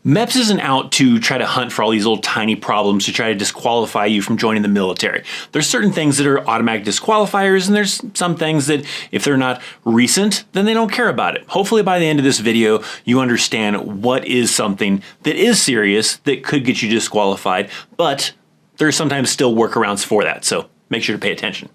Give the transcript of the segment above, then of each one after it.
MEPS isn't out to try to hunt for all these little tiny problems to try to disqualify you from joining the military. There's certain things that are automatic disqualifiers, and there's some things that if they're not recent, then they don't care about it. Hopefully by the end of this video, you understand what is something that is serious that could get you disqualified, but there's sometimes still workarounds for that, so make sure to pay attention.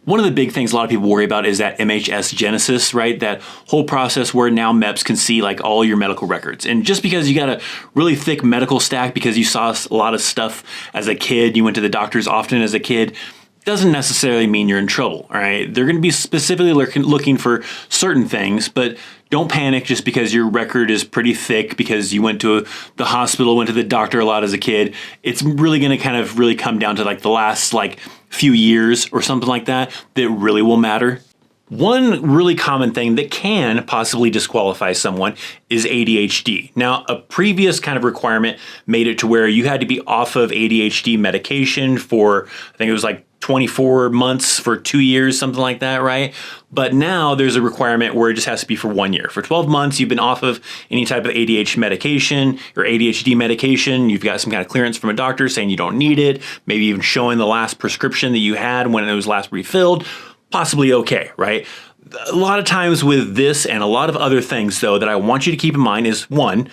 One of the big things a lot of people worry about is that MHS Genesis, right? That whole process where now MEPS can see like all your medical records. And just because you got a really thick medical stack because you saw a lot of stuff as a kid, you went to the doctors often as a kid, doesn't necessarily mean you're in trouble, all right? They're going to be specifically looking for certain things, but don't panic just because your record is pretty thick because you went to the hospital, went to the doctor a lot as a kid. It's really going to kind of really come down to like the last like few years or something like that that really will matter. One really common thing that can possibly disqualify someone is ADHD. Now, a previous kind of requirement made it to where you had to be off of ADHD medication for, I think it was like 24 months for 2 years, something like that, right? But now there's a requirement where it just has to be for 1 year. For 12 months, you've been off of any type of ADHD medication or ADHD medication. You've got some kind of clearance from a doctor saying you don't need it, maybe even showing the last prescription that you had when it was last refilled. Possibly okay, right? A lot of times with this and a lot of other things, though, that I want you to keep in mind is, one,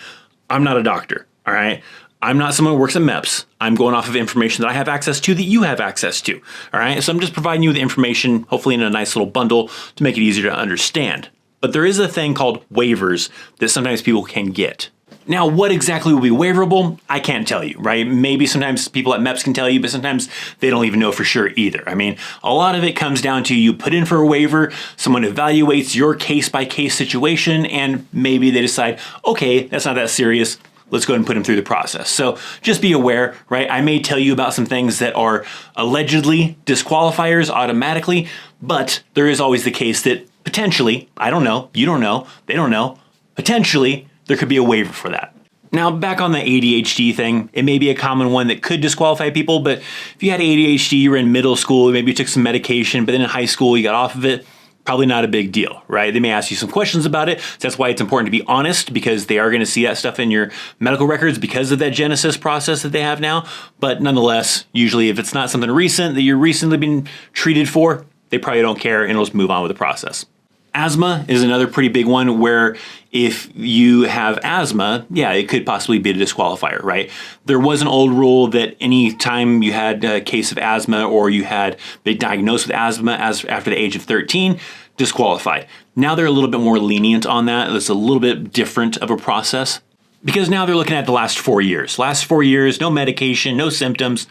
I'm not a doctor, all right? I'm not someone who works at MEPS. I'm going off of information that I have access to that you have access to, all right? So I'm just providing you with information, hopefully in a nice little bundle to make it easier to understand. But there is a thing called waivers that sometimes people can get. Now, what exactly will be waiverable? I can't tell you, right? Maybe sometimes people at MEPS can tell you, but sometimes they don't even know for sure either. I mean, a lot of it comes down to you put in for a waiver, someone evaluates your case-by-case situation, and maybe they decide, okay, that's not that serious. Let's go ahead and put him through the process. So just be aware, right? I may tell you about some things that are allegedly disqualifiers automatically, but there is always the case that potentially, I don't know, you don't know, they don't know, potentially there could be a waiver for that. Now, back on the ADHD thing, it may be a common one that could disqualify people, but if you had ADHD, you were in middle school, maybe you took some medication, but then in high school you got off of it, probably not a big deal, right? They may ask you some questions about it. So that's why it's important to be honest, because they are going to see that stuff in your medical records because of that Genesis process that they have now. But nonetheless, usually if it's not something recent that you're recently been treated for, they probably don't care and it'll just move on with the process. Asthma is another pretty big one where if you have asthma, yeah, it could possibly be a disqualifier, right? There was an old rule that any time you had a case of asthma or you had been diagnosed with asthma after the age of 13, disqualified. Now they're a little bit more lenient on that. It's a little bit different of a process because now they're looking at the last 4 years. Last 4 years, no medication, no symptoms,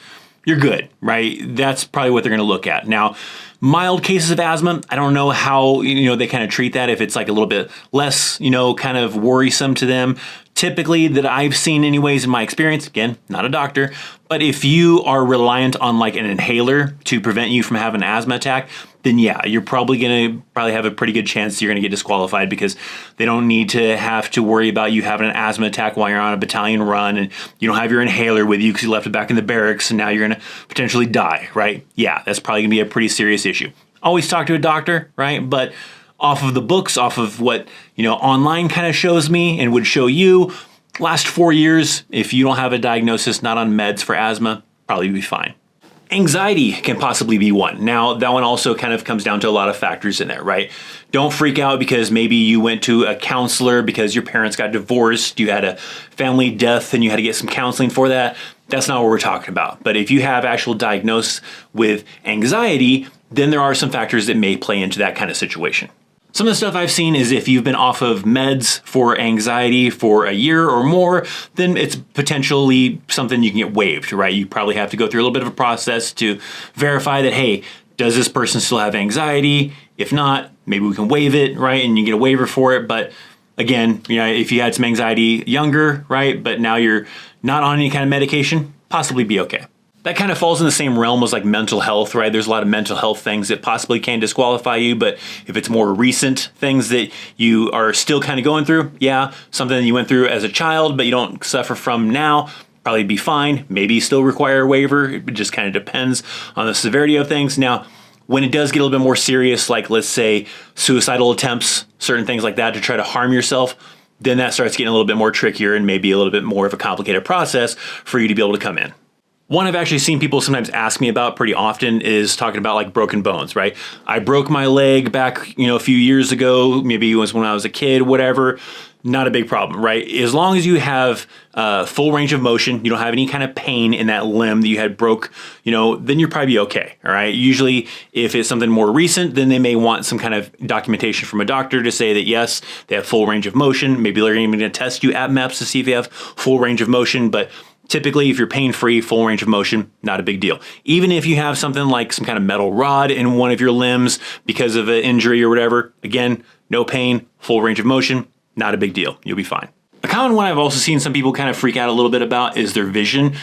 you're good, right? That's probably what they're going to look at. Now, mild cases of asthma, I don't know how, they kind of treat that, if it's like a little bit less, kind of worrisome to them. Typically, that I've seen anyways in my experience, again, not a doctor, but if you are reliant on like an inhaler to prevent you from having an asthma attack, then yeah, you're probably going to have a pretty good chance you're going to get disqualified because they don't need to have to worry about you having an asthma attack while you're on a battalion run and you don't have your inhaler with you because you left it back in the barracks and now you're going to potentially die, right? Yeah, that's probably going to be a pretty serious issue. Always talk to a doctor, right? But off of the books, off of what, online kind of shows me and would show you, last 4 years, if you don't have a diagnosis, not on meds for asthma, probably be fine. Anxiety can possibly be one. Now, that one also kind of comes down to a lot of factors in there, right? Don't freak out because maybe you went to a counselor because your parents got divorced, you had a family death and you had to get some counseling for that. That's not what we're talking about. But if you have actual diagnosis with anxiety, then there are some factors that may play into that kind of situation. Some of the stuff I've seen is if you've been off of meds for anxiety for a year or more, then it's potentially something you can get waived, right? You probably have to go through a little bit of a process to verify that, hey, does this person still have anxiety? If not, maybe we can waive it, right? And you get a waiver for it. But again, if you had some anxiety younger, right? But now you're not on any kind of medication, possibly be okay. That kind of falls in the same realm as like mental health, right? There's a lot of mental health things that possibly can disqualify you, but if it's more recent things that you are still kind of going through, yeah, something that you went through as a child, but you don't suffer from now, probably be fine. Maybe still require a waiver. It just kind of depends on the severity of things. Now, When it does get a little bit more serious, like let's say suicidal attempts, certain things like that to try to harm yourself, then that starts getting a little bit more trickier and maybe a little bit more of a complicated process for you to be able to come in. One I've actually seen people sometimes ask me about pretty often is talking about like broken bones, right? I broke my leg back, a few years ago, maybe it was when I was a kid, whatever. Not a big problem, right? As long as you have full range of motion, you don't have any kind of pain in that limb that you had broke, then you're probably okay, all right? Usually if it's something more recent, then they may want some kind of documentation from a doctor to say that yes, they have full range of motion. Maybe they're even gonna test you at MEPS to see if you have full range of motion, but typically, if you're pain-free, full range of motion, not a big deal. Even if you have something like some kind of metal rod in one of your limbs because of an injury or whatever, again, no pain, full range of motion, not a big deal. You'll be fine. A common one I've also seen some people kind of freak out a little bit about is their vision.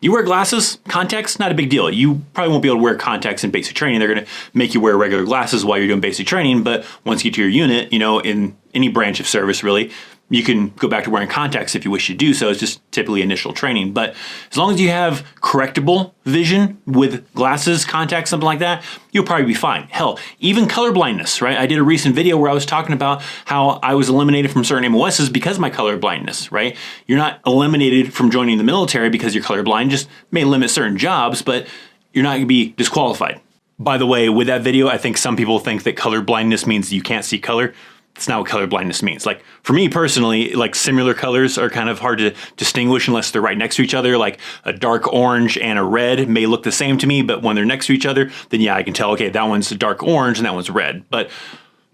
You wear glasses, contacts, not a big deal. You probably won't be able to wear contacts in basic training. They're going to make you wear regular glasses while you're doing basic training, but once you get to your unit, in any branch of service really, you can go back to wearing contacts if you wish to do so. It's just typically initial training. But as long as you have correctable vision with glasses, contacts, something like that, you'll probably be fine. Hell, even color blindness, right? I did a recent video where I was talking about how I was eliminated from certain MOSs because of my color blindness, right? You're not eliminated from joining the military because you're colorblind, just may limit certain jobs, but you're not gonna be disqualified. By the way, with that video, I think some people think that color blindness means you can't see color. That's not what color blindness means. Like for me personally, like similar colors are kind of hard to distinguish unless they're right next to each other. Like a dark orange and a red may look the same to me, but when they're next to each other, then yeah, I can tell, okay, that one's a dark orange and that one's red. But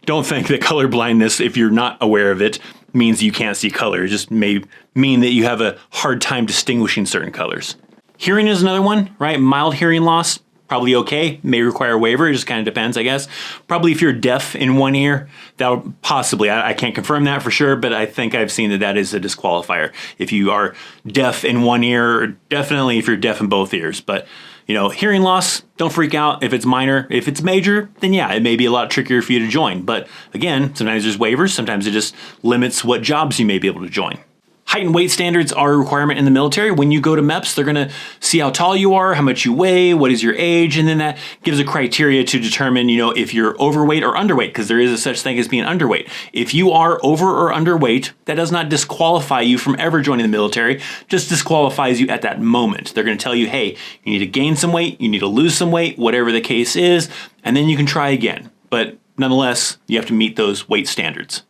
don't think that color blindness, if you're not aware of it, means you can't see color. It just may mean that you have a hard time distinguishing certain colors. Hearing is another one, right? Mild hearing loss. Probably okay, may require a waiver, it just kind of depends, I guess. Probably if you're deaf in one ear, that'll possibly, I can't confirm that for sure, but I think I've seen that is a disqualifier. If you are deaf in one ear, or definitely if you're deaf in both ears. But, hearing loss, don't freak out if it's minor. If it's major, then yeah, it may be a lot trickier for you to join. But again, sometimes there's waivers, sometimes it just limits what jobs you may be able to join. Height and weight standards are a requirement in the military. When you go to MEPS, they're gonna see how tall you are, how much you weigh, what is your age, and then that gives a criteria to determine, if you're overweight or underweight, because there is a such thing as being underweight. If you are over or underweight, that does not disqualify you from ever joining the military, just disqualifies you at that moment. They're gonna tell you, hey, you need to gain some weight, you need to lose some weight, whatever the case is, and then you can try again. But nonetheless, you have to meet those weight standards.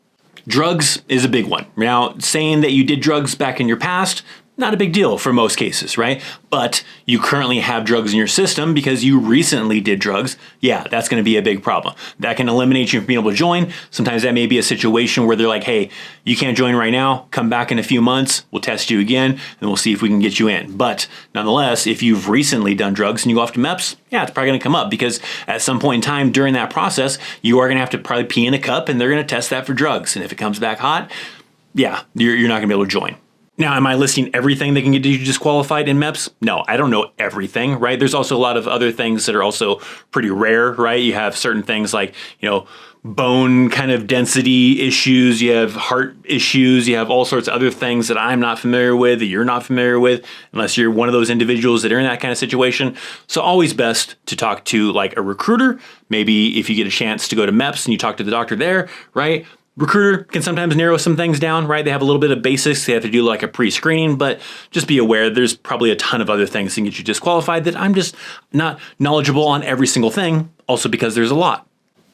Drugs is a big one. Now, saying that you did drugs back in your past, not a big deal for most cases, right? But you currently have drugs in your system because you recently did drugs. Yeah, that's going to be a big problem. That can eliminate you from being able to join. Sometimes that may be a situation where they're like, hey, you can't join right now. Come back in a few months. We'll test you again and we'll see if we can get you in. But nonetheless, if you've recently done drugs and you go off to MEPS, yeah, it's probably going to come up because at some point in time during that process, you are going to have to probably pee in a cup and they're going to test that for drugs. And if it comes back hot, yeah, you're not going to be able to join. Now, am I listing everything that can get you disqualified in MEPS? No, I don't know everything, right? There's also a lot of other things that are also pretty rare, right? You have certain things like, bone kind of density issues, you have heart issues, you have all sorts of other things that I'm not familiar with, that you're not familiar with, unless you're one of those individuals that are in that kind of situation. So always best to talk to like a recruiter. Maybe if you get a chance to go to MEPS and you talk to the doctor there, right? Recruiter can sometimes narrow some things down, right? They have a little bit of basics. They have to do like a pre-screening, but just be aware there's probably a ton of other things that can get you disqualified that I'm just not knowledgeable on every single thing, also because there's a lot.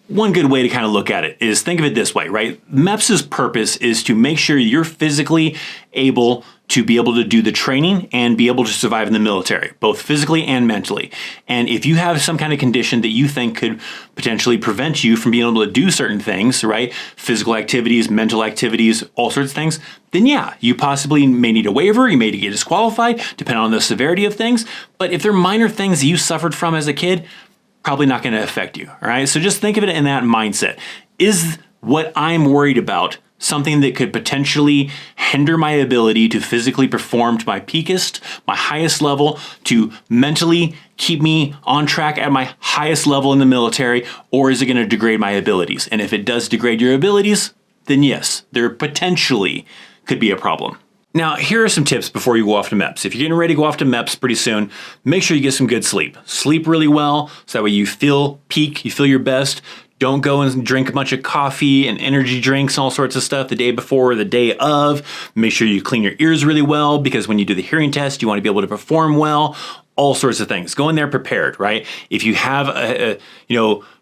One good way to kind of look at it is think of it this way, right? MEPS's purpose is to make sure you're physically able to be able to do the training and be able to survive in the military, both physically and mentally. And if you have some kind of condition that you think could potentially prevent you from being able to do certain things, right? Physical activities, mental activities, all sorts of things, then yeah, you possibly may need a waiver, you may get disqualified, depending on the severity of things. But if they're minor things that you suffered from as a kid, probably not going to affect you, all right? So just think of it in that mindset. Is what I'm worried about something that could potentially hinder my ability to physically perform to my peakest, my highest level, to mentally keep me on track at my highest level in the military, or is it going to degrade my abilities? And if it does degrade your abilities, then yes, there potentially could be a problem. Now, here are some tips before you go off to MEPS. If you're getting ready to go off to MEPS pretty soon, make sure you get some good sleep. Sleep really well, so that way you feel peak, you feel your best. Don't go and drink a bunch of coffee and energy drinks and all sorts of stuff the day before or the day of. Make sure you clean your ears really well, because when you do the hearing test, you want to be able to perform well. All sorts of things. Go in there prepared, right? If you have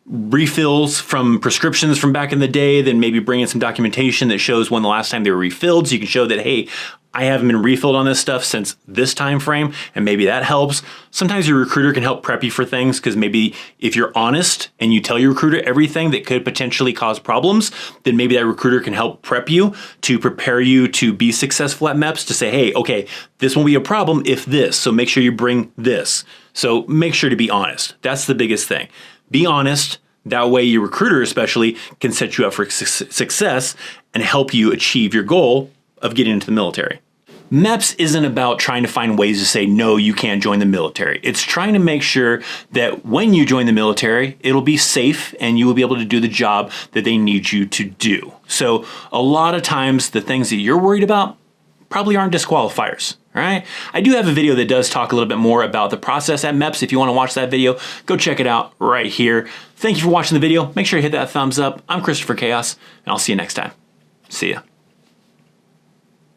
refills from prescriptions from back in the day, then maybe bring in some documentation that shows when the last time they were refilled, so you can show that, hey, I haven't been refilled on this stuff since this time frame, and maybe that helps. Sometimes your recruiter can help prep you for things, because maybe if you're honest and you tell your recruiter everything that could potentially cause problems, then maybe that recruiter can help prep you to prepare you to be successful at MEPS, to say, hey, okay, this won't be a problem if this, so make sure you bring this. So make sure to be honest. That's the biggest thing. Be honest. That way your recruiter especially can set you up for success and help you achieve your goal of getting into the military. MEPS isn't about trying to find ways to say, no, you can't join the military. It's trying to make sure that when you join the military, it'll be safe and you will be able to do the job that they need you to do. So a lot of times the things that you're worried about probably aren't disqualifiers. All right. I do have a video that does talk a little bit more about the process at MEPS. If you want to watch that video, go check it out right here. Thank you for watching the video. Make sure you hit that thumbs up. I'm Christopher Chaos, and I'll see you next time. See ya.